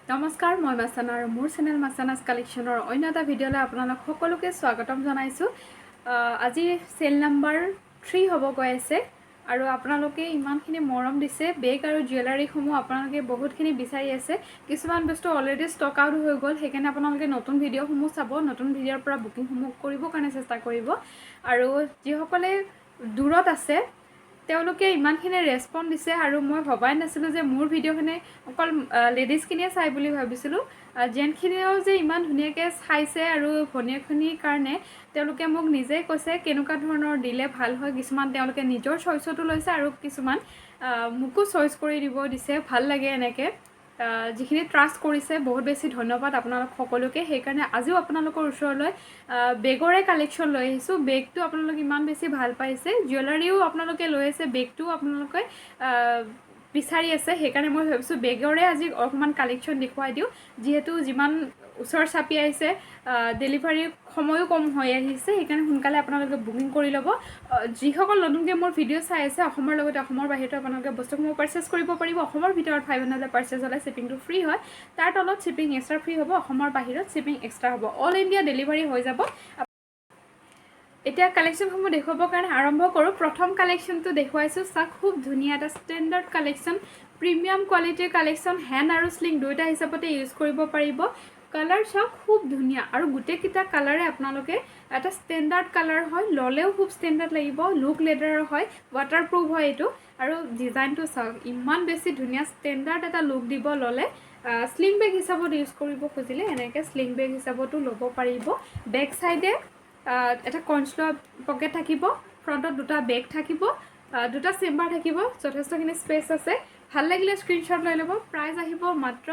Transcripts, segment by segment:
নমস্কাৰ মই মাছানা আৰু মোৰ চেনেল মাছানাছ কালেকশ্যনৰ অন্য এটা ভিডিঅ'লৈ আপোনালোক সকলোকে স্বাগতম জনাইছোঁ। আজি সেল নাম্বাৰ 3 হ'ব গৈ আছে আৰু আপোনালোকে ইমানখিনি মৰম দিছে। বেগ আৰু জুৱেলাৰীসমূহ আপোনালোকে বহুতখিনি বিচাৰি আছে। কিছুমান বস্তু অলৰেডি ষ্টক আউট হৈ গ'ল, সেইকাৰণে আপোনালোকে নতুন ভিডিঅ'সমূহ চাব, নতুন ভিডিঅ'ৰ পৰা বুকিংসমূহ কৰিবৰ কাৰণে চেষ্টা কৰিব। আৰু যিসকলে দূৰত আছে তেওঁলোকে ইমানখিনি ৰেছপন্স দিছে আৰু মই ভবাই নাছিলোঁ যে মোৰ ভিডিঅ'খিনি অকল লেডিজখিনিয়ে চাই বুলি ভাবিছিলোঁ। জেণ্টখিনিয়েও যে ইমান ধুনীয়াকৈ চাইছে আৰু ভনীয়েকখিনিৰ কাৰণে তেওঁলোকে মোক নিজেই কৈছে কেনেকুৱা ধৰণৰ দিলে ভাল হয়। কিছুমান তেওঁলোকে নিজৰ চইচতো লৈছে আৰু কিছুমান মোকো চইচ কৰি দিব দিছে। ভাল লাগে এনেকৈ যিখিনি ট্ৰাষ্ট কৰিছে, বহুত বেছি ধন্যবাদ আপোনালোক সকলোকে। সেইকাৰণে আজিও আপোনালোকৰ ওচৰলৈ বেগৰে কালেকশ্যন লৈ আহিছোঁ। বেগটো আপোনালোকে ইমান বেছি ভাল পাইছে, জুৱেলাৰীও আপোনালোকে লৈ আছে, বেগটোও আপোনালোকে বিচাৰি আছে। সেইকাৰণে মই ভাবিছোঁ বেগৰে আজি অকণমান কালেকশ্যন দেখুৱাই দিওঁ। যিহেতু যিমান ওচৰ চাপি আহিছে, ডেলিভাৰীৰ সময়ো কম হৈ আহিছে, সেইকাৰণে সোনকালে আপোনালোকে বুকিং কৰি ল'ব। যিসকল নতুনকৈ মোৰ ভিডিঅ' চাই আছে, অসমৰ লগতে অসমৰ বাহিৰতো আপোনালোকে বস্তুসমূহ পাৰ্চেছ কৰিব পাৰিব। অসমৰ ভিতৰত 500 পাৰ্চেছ হ'লে শ্বিপিংটো ফ্ৰী হয়, তাৰ তলত শ্বিপিং এক্সট্ৰা ফ্ৰী হ'ব, অসমৰ বাহিৰত শ্বিপিং এক্সট্ৰা হ'ব। অল ইণ্ডিয়া ডেলিভাৰী হৈ যাব। এতিয়া কালেকশ্যনসমূহ দেখুৱাবৰ কাৰণে আৰম্ভ কৰোঁ। প্ৰথম কালেকশ্যনটো দেখুৱাইছোঁ, চাওক খুব ধুনীয়া এটা ষ্টেণ্ডাৰ্ড কালেকশ্যন, প্ৰিমিয়াম কোৱালিটিৰ কালেকশ্যন। হেণ্ড আৰু স্লিং দুয়োটা হিচাপতে ইউজ কৰিব পাৰিব। কালাৰ চাওক খুব ধুনীয়া আৰু গোটেইকেইটা কালাৰে আপোনালোকে এটা ষ্টেণ্ডাৰ্ড কালাৰ হয়, ল'লেও খুব ষ্টেণ্ডাৰ্ড লাগিব। লুক লেডাৰৰ হয়, ৱাটাৰপ্ৰুফ হয় এইটো। আৰু ডিজাইনটো চাওক ইমান বেছি ধুনীয়া, ষ্টেণ্ডাৰ্ড এটা লুক দিব ল'লে। স্লিং বেগ হিচাপত ইউজ কৰিব খুজিলে এনেকৈ স্লিং বেগ হিচাপতো ল'ব পাৰিব। বেক চাইডে এটা কনচলোৱা পকেট থাকিব, ফ্ৰণ্টত দুটা বেগ থাকিব, দুটা চেম্বাৰ থাকিব, যথেষ্টখিনি স্পেচ আছে। ভাল লাগিলে স্ক্ৰীনশ্বট লৈ ল'ব। প্ৰাইচ আহিব মাত্ৰ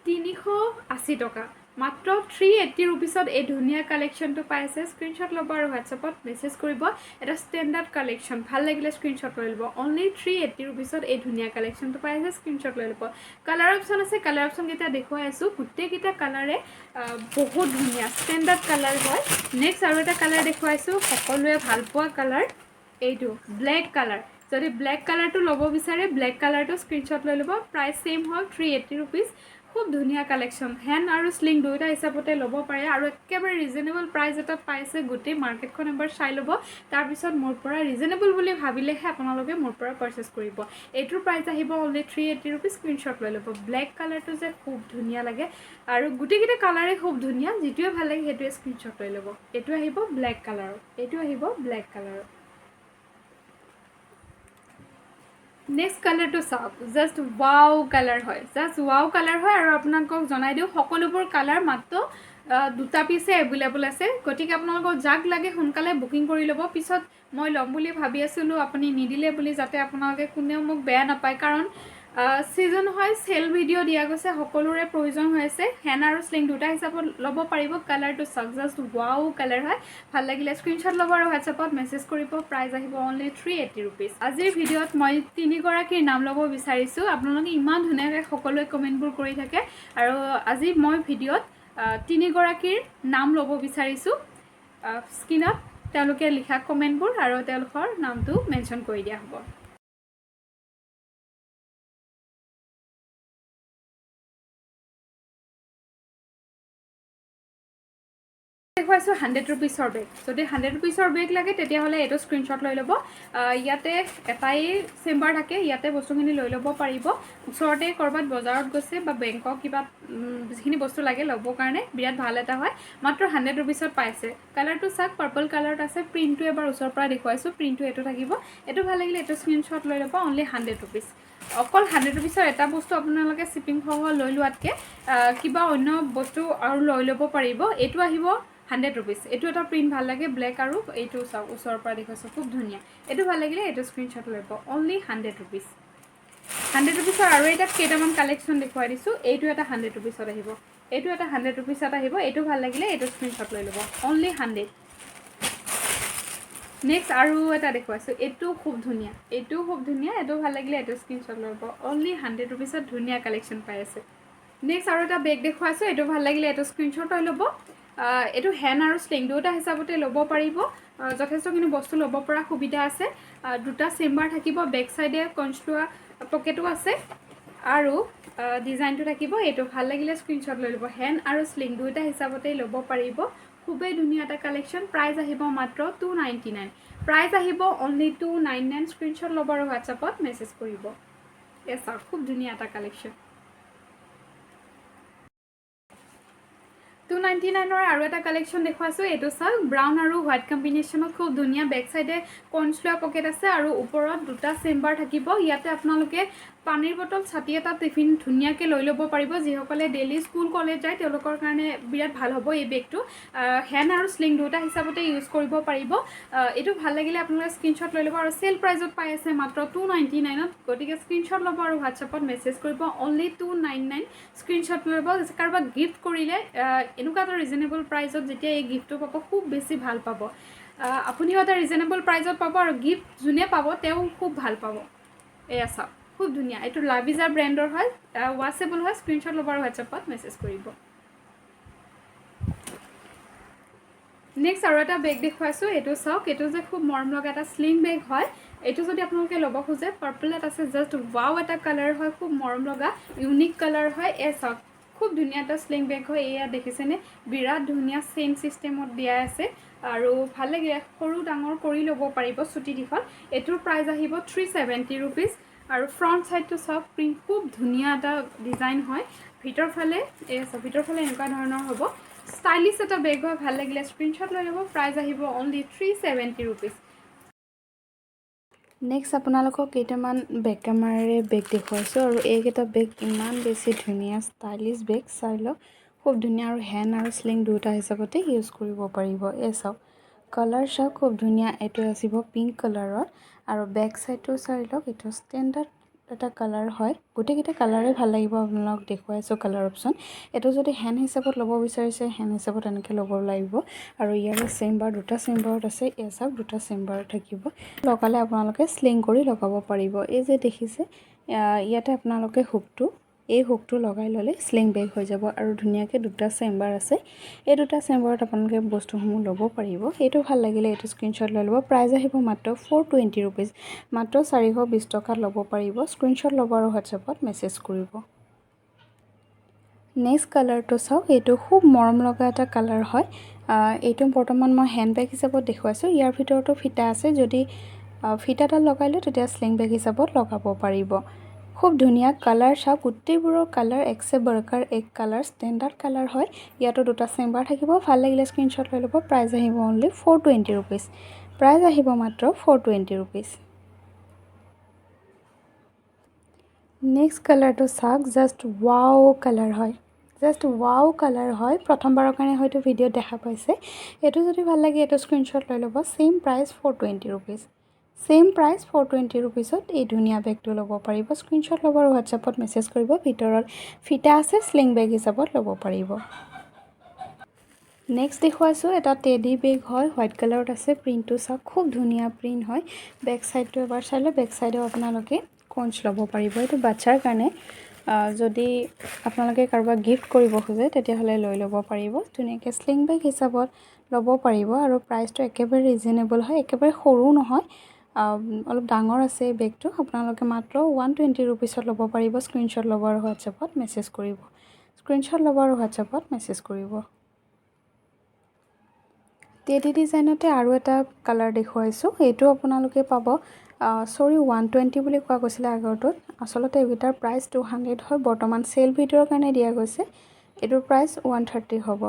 380 টকা, মাত্ৰ 380 ৰুপিছত এই ধুনীয়া কালেকশ্যনটো পাইছে। স্ক্ৰীনশ্বট ল'ব আৰু হোৱাটছএপত মেছেজ কৰিব। এটা ষ্টেণ্ডাৰ্ড কালেকশ্যন, ভাল লাগিলে স্ক্ৰীনশ্বট লৈ ল'ব। অনলি 380 ৰুপিছত এই ধুনীয়া কালেকশ্যনটো পাইছে, স্ক্ৰীনশ্বট লৈ ল'ব। কালাৰ অপশ্যন আছে, কালাৰ অপশ্যনকেইটা দেখুৱাই আছোঁ। গোটেইকেইটা কালাৰে বহুত ধুনীয়া ষ্টেণ্ডাৰ্ড কালাৰ হয়। নেক্সট আৰু এটা কালাৰ দেখুৱাইছোঁ, সকলোৱে ভাল পোৱা কালাৰ এইটো ব্লেক কালাৰ। যদি ব্লেক কালাৰটো ল'ব বিচাৰে, ব্লেক কালাৰটো স্ক্ৰীনশ্বট লৈ ল'ব। প্ৰাইচ ছেইম হয়, 380 ৰুপিজ। খুব ধুনীয়া কালেকশ্যন, হেণ্ড আৰু স্লিং দুয়োটা হিচাপতে ল'ব পাৰে আৰু একেবাৰে ৰিজনেবল প্ৰাইচ এটা পাইছে। গোটেই মাৰ্কেটখন এবাৰ চাই ল'ব, তাৰপিছত মোৰ পৰা ৰিজনেবল বুলি ভাবিলেহে আপোনালোকে মোৰ পৰা পাৰ্চেছ কৰিব। এইটোৰ প্ৰাইচ আহিব অনলি 380 ৰুপিজ, স্ক্ৰীনশ্বট লৈ ল'ব। ব্লেক কালাৰটো যে খুব ধুনীয়া লাগে আৰু গোটেইকেইটা কালাৰে খুব ধুনীয়া, যিটোৱে ভাল লাগে সেইটোৱে স্ক্ৰীনশ্বট লৈ ল'ব। এইটো আহিব ব্লেক কালাৰৰ, এইটো আহিব ব্লেক কালাৰৰ। নেক্সট কালাৰটো চাওক, জাষ্ট ৱাও কালাৰ হয়, জাষ্ট ৱাও কালাৰ হয়। আৰু আপোনালোকক জনাই দিওঁ সকলোবোৰ কালাৰ মাত্ৰ দুটা পিছে এভেইলেবল আছে। গতিকে আপোনালোকক যাক লাগে সোনকালে বুকিং কৰি ল'ব। পিছত মই ল'ম বুলি ভাবি আছিলোঁ, আপুনি নিদিলে বুলি, যাতে আপোনালোকে কোনেও মোক বেয়া নাপায়। কাৰণ ছিজন হয়, চেল ভিডিঅ' দিয়া গৈছে, সকলোৰে প্ৰয়োজন হৈ আছে। হেণ্ড আৰু স্লিং দুটা হিচাপত ল'ব পাৰিব। কালাৰটো চাওক, জাষ্ট ৱাও কালাৰ হয়। ভাল লাগিলে স্ক্ৰীনশ্বট ল'ব আৰু হোৱাটছএপত মেছেজ কৰিব। প্ৰাইচ আহিব অনলি 380 ৰুপিজ। আজিৰ ভিডিঅ'ত মই 3গৰাকীৰ নাম ল'ব বিচাৰিছোঁ। আপোনালোকে ইমান ধুনীয়াকৈ সকলোৱে কমেণ্টবোৰ কৰি থাকে আৰু আজি মই ভিডিঅ'ত 3গৰাকীৰ নাম ল'ব বিচাৰিছোঁ। স্ক্ৰীনত তেওঁলোকে লিখা কমেণ্টবোৰ আৰু তেওঁলোকৰ নামটো মেনশ্যন কৰি দিয়া হ'ব। দেখুৱাইছোঁ 100 ৰুপিছৰ বেগ। যদি 100 ৰুপিছৰ বেগ লাগে তেতিয়াহ'লে এইটো স্ক্ৰীনশ্বট লৈ ল'ব। ইয়াতে এটাই চেম্বাৰ থাকে, ইয়াতে বস্তুখিনি লৈ ল'ব পাৰিব। ওচৰতে ক'ৰবাত বজাৰত গৈছে বা বেংকক কিবা যিখিনি বস্তু লাগে ল'বৰ কাৰণে বিৰাট ভাল এটা হয়। মাত্ৰ 100 ৰুপিছত পাইছে। কালাৰটো চাওক, পাৰ্পল কালাৰত আছে। প্ৰিণ্টটো এবাৰ ওচৰৰ পৰা দেখুৱাইছোঁ, প্ৰিণ্টটো এইটো থাকিব। এইটো ভাল লাগিলে এইটো স্ক্ৰীনশ্বট লৈ ল'ব। Only 100 rupees. অকল 100 ৰুপিছৰ এটা বস্তু আপোনালোকে শ্বিপিং সহ লৈ লোৱাতকৈ কিবা অন্য বস্তু আৰু লৈ ল'ব পাৰিব। এইটো আহিব 100 ৰুপিছ। এইটো এটা প্ৰিণ্ট ভাল লাগে, ব্লেক আৰু এইটো চাওক ওচৰৰ পৰা দেখুৱাইছোঁ, খুব ধুনীয়া। এইটো ভাল লাগিলে এইটো স্ক্ৰীনশ্বট লৈ ল'ব। Only 100 rupees. 100 ৰুপিছৰ আৰু এটা কেইটামান কালেকশ্যন দেখুৱাই দিছোঁ। এইটো এটা 100 ৰুপিছত আহিব, এইটো এটা 100 ৰুপিছত আহিব। এইটো ভাল লাগিলে এইটো স্ক্ৰীনশ্বট লৈ ল'ব। অনলি 100। নেক্সট আৰু এটা দেখুৱাইছোঁ, এইটো খুব ধুনীয়া, এইটো খুব ধুনীয়া। এইটো ভাল লাগিলে এইটো স্ক্ৰীনশ্বট লৈ ল'ব। অনলি 100 ৰুপিছত ধুনীয়া কালেকশ্যন পাই আছে। নেক্সট আৰু এটা বেগ দেখুৱাইছোঁ, এইটো ভাল লাগিলে এইটো স্ক্ৰীনশ্বট লৈ ল'ব। এইটো হেণ্ড আৰু স্লিং দুটা হিচাপতে ল'ব পাৰিব। যথেষ্টখিনি বস্তু ল'ব পৰা সুবিধা আছে। দুটা চেম্বাৰ থাকিব, বেক চাইডে কনচলোৱা পকেটো আছে আৰু ডিজাইনটো থাকিব এইটো ভাল লাগিলে স্ক্ৰীনশ্বট লৈ ল'ব হেণ্ড আৰু স্লিং দুইটা হিচাপতেই ল'ব পাৰিব খুবেই ধুনীয়া এটা কালেকশ্যন প্ৰাইচ আহিব মাত্ৰ 299 প্ৰাইচ আহিব অনলি 299 স্ক্ৰীনশ্বট ল'ব আৰু হোৱাটছআপত মেছেজ কৰিব এছা খুব ধুনীয়া এটা কালেকশ্যন 299 আৰু এটা কালেকশ্যন দেখুৱাইছো এইটো চাওক ব্ৰাউন আৰু হোৱাইট কম্বিনেশ্যনত খুব ধুনীয়া বেক সাইডে কনস্ট্ৰা পকেট আছে আৰু ওপৰত দুটা চেম্বাৰ থাকিব ইয়াতে আপোনালোকে পানীৰ বটল ছাতি এটা টিফিন ধুনীয়াকৈ লৈ ল'ব পাৰিব যিসকলে ডেইলি স্কুল কলেজ যায় তেওঁলোকৰ কাৰণে বিৰাট ভাল হ'ব এই বেগটো হেণ্ড আৰু স্লিং দুটা হিচাপতে ইউজ কৰিব পাৰিব এইটো ভাল লাগিলে আপোনালোকে স্ক্ৰীনশ্বট লৈ ল'ব আৰু সেল প্ৰাইজত পাই আছে মাত্ৰ 299ত গতিকে স্ক্ৰীনশ্বট ল'ব আৰু হোৱাটছআপত মেছেজ কৰিব অনলি 299 স্ক্ৰীনশ্বট লৈ ল'ব কাৰোবাক গিফ্ট কৰিলে এনেকুৱা এটা ৰিজনেবল প্ৰাইজত যেতিয়া এই গিফ্টটো পাব খুব বেছি ভাল পাব আপুনিও এটা ৰিজনেবল প্ৰাইজত পাব আৰু গিফ্ট যোনে পাব তেওঁ খুব ভাল পাব এয়া চাওক খুব ধুনীয়া এইটো লাভিজাৰ ব্ৰেণ্ডৰ হয় ৱাছেবল হয় স্ক্ৰীনশ্বট ল'ব আৰু হোৱাটছআপত মেছেজ কৰিব নেক্সট আৰু এটা বেগ দেখুৱাইছোঁ এইটো চাওক এইটো যে খুব মৰম লগা এটা স্লিম বেগ হয় এইটো যদি আপোনালোকে ল'ব খোজে পাৰ্পলত আছে জাষ্ট ৱাও এটা কালাৰ হয় খুব মৰম লগা ইউনিক কালাৰ হয় চাওক খুব ধুনীয়া এটা স্লিং বেগ হয় এয়া দেখিছেনে বিৰাট ধুনীয়া চেইন চিষ্টেমত দিয়া আছে আৰু ভাল লাগে সৰু ডাঙৰ কৰি ল'ব পাৰিব চুটি দীঘল এইটোৰ প্ৰাইচ আহিব 370 ৰুপিজ আৰু ফ্ৰণ্ট চাইডটো চাওক প্ৰিণ্ট খুব ধুনীয়া এটা ডিজাইন হয় ভিতৰ ফালে এনেকুৱা ধৰণৰ হ'ব ষ্টাইলিছ এটা বেগ হয় ভাল লাগিলে স্ক্ৰীনশ্বট লৈ ল'ব প্ৰাইচ আহিব অনলি 370 ৰুপিজ নেক্সট আপোনালোকক কেইটামান বেক কেমেৰাৰে বেগ দেখুৱাইছোঁ আৰু এইকেইটা বেগ ইমান বেছি ধুনীয়া ষ্টাইলিছ বেগ চাই লওক খুব ধুনীয়া আৰু হেণ্ড আৰু স্লিং দুটা হিচাপতে ইউজ কৰিব পাৰিব চাওক কালাৰ চাওক খুব ধুনীয়া এইটো আহিব পিংক কালাৰত আৰু বেক চাইডটো চাই লওক এইটো ষ্টেণ্ডাৰ্ড এটা কালাৰ হয় গোটেইকেইটা কালাৰে ভাল লাগিব আপোনালোক দেখুৱাইছোঁ কালাৰ অপশ্যন এইটো যদি হেণ্ড হিচাপত ল'ব বিচাৰিছে হেণ্ড হিচাপত এনেকৈ ল'ব লাগিব আৰু ইয়াৰে চেম্বাৰ দুটা চেম্বাৰত আছে চাওক দুটা চেম্বাৰ থাকিব লগালে আপোনালোকে স্লিং কৰি লগাব পাৰিব এই যে দেখিছে ইয়াতে আপোনালোকে হুকটো লগাই ল'লে স্লিং বেগ হৈ যাব আৰু ধুনীয়াকৈ দুটা চেম্বাৰ আছে এই দুটা চেম্বাৰত আপোনালোকে বস্তুসমূহ ল'ব পাৰিব এইটো ভাল লাগিলে এইটো স্ক্ৰীনশ্বট লৈ ল'ব প্ৰাইচ আহিব মাত্ৰ 420 ৰুপিজ মাত্ৰ 420 টকাত ল'ব পাৰিব স্ক্ৰীনশ্বট ল'ব আৰু হোৱাটছআপত মেছেজ কৰিব নেক্সট কালাৰটো চাওক এইটো খুব মৰম লগা এটা কালাৰ হয় এইটো বৰ্তমান মই হেণ্ড বেগ হিচাপত দেখুৱাইছোঁ ইয়াৰ ভিতৰতো ফিটা আছে যদি ফিটাডাল লগাই লয় তেতিয়া স্লিং বেগ হিচাপত লগাব পাৰিব খুব ধুনীয়া কালাৰ চাওক গোটেইবোৰৰ কালাৰ একছে বৰকাৰ এক কালাৰ ষ্টেণ্ডাৰ্ড কালাৰ হয় ইয়াতো দুটা চেম্বাৰ থাকিব ভাল লাগিলে স্ক্ৰীনশ্বট লৈ ল'ব প্ৰাইচ আহিব অনলি 420 ৰুপিজ প্ৰাইচ আহিব মাত্ৰ 420 ৰুপিজ নেক্সট কালাৰটো চাওক জাষ্ট ৱাও কালাৰ হয় প্ৰথমবাৰৰ কাৰণে হয়তো ভিডিঅ'ত দেখা পাইছে এইটো যদি ভাল লাগে এইটো স্ক্ৰীনশ্বট লৈ ল'ব same price 420 rupees same price 420 ৰুপিজত এই ধুনীয়া বেগটো ল'ব পাৰিব স্ক্ৰীনশ্বট ল'ব আৰু হোৱাটছআপত মেছেজ কৰিব ভিতৰত ফিটা আছে স্লিং বেগ হিচাপত ল'ব পাৰিব নেক্সট দেখুৱাইছোঁ এটা টেডি বেগ হয় হোৱাইট কালাৰত আছে প্ৰিণ্টটো চাওক খুব ধুনীয়া প্ৰিণ্ট হয় বেক চাইডটো এবাৰ চাই লওক বেক চাইডেও আপোনালোকে কঞ্চ ল'ব পাৰিব এইটো বাচ্ছাৰ কাৰণে যদি আপোনালোকে কাৰোবাক গিফ্ট কৰিব খোজে তেতিয়াহ'লে লৈ ল'ব পাৰিব ধুনীয়াকৈ স্লিং বেগ হিচাপত ল'ব পাৰিব আৰু প্ৰাইচটো একেবাৰে ৰিজনেবল হয় একেবাৰে সৰু নহয় অলপ ডাঙৰ আছে বেগটো আপোনালোকে মাত্ৰ 120 ৰুপিছত ল'ব পাৰিব স্ক্ৰীনশ্বট ল'ব আৰু হোৱাটছআপত মেছেজ কৰিব টেডি ডিজাইনতে আৰু এটা কালাৰ দেখুৱাইছোঁ এইটো আপোনালোকে পাব 120 বুলি কোৱা গৈছিলে আগৰটোত আচলতে এইকেইটাৰ প্ৰাইচ 200 হয় বৰ্তমান চেল ভিডিঅ'ৰ কাৰণে দিয়া গৈছে এইটোৰ প্ৰাইচ 130 হ'ব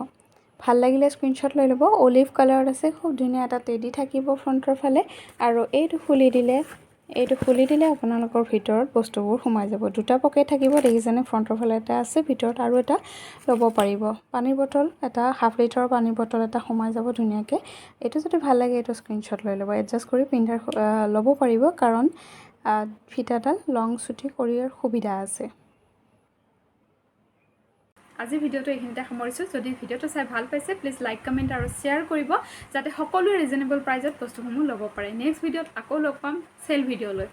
ভাল লাগিলে স্ক্ৰীনশ্বট লৈ ল'ব অলিভ কালাৰত আছে খুব ধুনীয়া এটা টেডি থাকিব ফ্ৰণ্টৰ ফালে আৰু এইটো খুলি দিলে আপোনালোকৰ ভিতৰত বস্তুবোৰ সোমাই যাব দুটা পকেট থাকিব দেখিছেনে ফ্ৰণ্টৰ ফালে এটা আছে ভিতৰত আৰু এটা ল'ব পাৰিব পানীৰ বটল এটা হাফ লিটাৰৰ পানীৰ বটল এটা সোমাই যাব ধুনীয়াকৈ এইটো যদি ভাল লাগে এইটো স্ক্ৰীনশ্বট লৈ ল'ব এডজাষ্ট কৰি ল'ব পাৰিব কাৰণ ফিটাডাল লং চুটি কৰিয়াৰ সুবিধা আছে আজি ভিডিঅ'টো এইখিনিতে সামৰিছোঁ যদি ভিডিঅ'টো চাই ভাল পাইছে প্লিজ লাইক কমেণ্ট আৰু শ্বেয়াৰ কৰিব যাতে সকলোৱে ৰিজনেবল প্ৰাইজত বস্তুসমূহ ল'ব পাৰে নেক্সট ভিডিঅ'ত আকৌ লগ পাম চেল ভিডিঅ' লৈ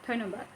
ধন্যবাদ